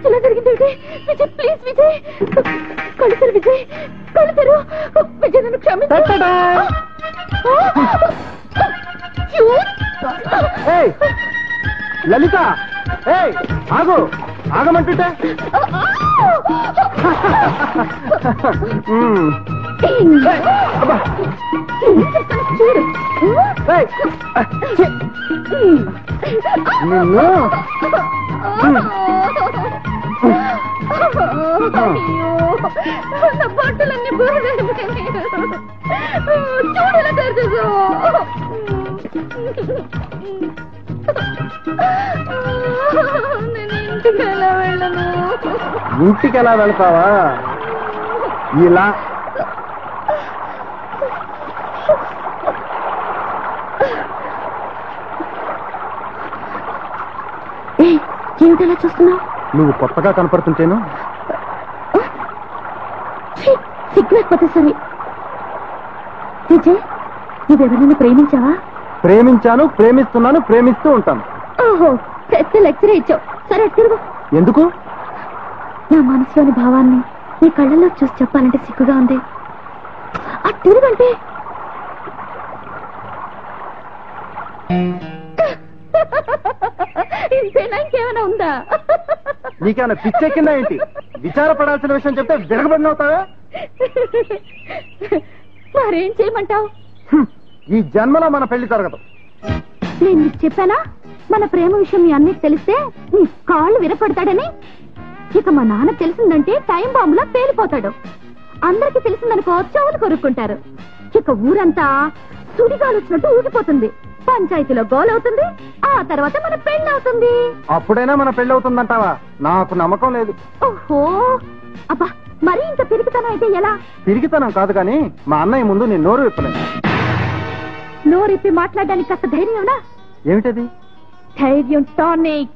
ఇలా జరిగింది విజయ్. ప్లీజ్ విజయ్, కళ్ళు తెరు విజయ్, కళ్ళు తెరు విజయ్, నన్ను క్షమించు. లలిత, ఆగు, ఆగమంటుంటే. నిన్ను నా బట్టలన్నీ చూడలా తెరచేసా. నేను ఇంటికి ఎలా వెళ్ళను? ఇంటికి ఎలా వెళ్తావా? ఇలా ఏమిటలా చూస్తున్నావు? నువ్వు కొత్తగా కనపడుతుంటేను. సిగ్గులేకపోతే సరే. విజయ్, నువ్వెవరైనా ప్రేమించావా? ప్రేమించాను, ప్రేమిస్తున్నాను, ప్రేమిస్తూ ఉంటాను. ఓహో, పెద్ద లెక్చరే ఇచ్చావు. సరే తిరుగు. ఎందుకు? నా మనసులోని భావాన్ని నీ కళ్ళల్లో చూసి చెప్పాలంటే సిగ్గుగా ఉంది. ఆ తిరుగంటే ఇంతేనా? ఇంకేమైనా ఉందా? నీకేమైనా పిచ్చెక్కిందా ఏంటి? విచారపడాల్సిన విషయం చెప్తే విరగబడినవుతావా? మరేం చేయమంటావు? ఈ జన్మలో మన పెళ్లి జరగదు. నేను నీకు చెప్పానా మన ప్రేమ విషయం మీ అన్నికి తెలిస్తే నీ కాళ్ళు విరపడతాడని? ఇక మా నాన్న తెలిసిందంటే టైం బాంబులా పేలిపోతాడు. అందరికి తెలిసిందనుకో చెవులు కొరుక్కుంటారు. ఇక ఊరంతా సుడిగాలు వచ్చినట్టు ఊగిపోతుంది. పంచాయతీలో గోలవుతుంది. ఆ తర్వాత మన పెళ్లి అవుతుంది. అప్పుడైనా మన పెళ్లి అవుతుందంటావా? నాకు నమ్మకం లేదు. ఓహో, అబ్బా, మరీ ఇంత పిరికితనం అయితే ఎలా? పిరికితనం కాదు కానీ మా అన్నయ్య ముందు నేను నోరు విప్పలేదు. నోరిప్పి మాట్లాడడానికి కాస్త ధైర్యంనా? ఏమిటది? ధైర్యం టానిక్.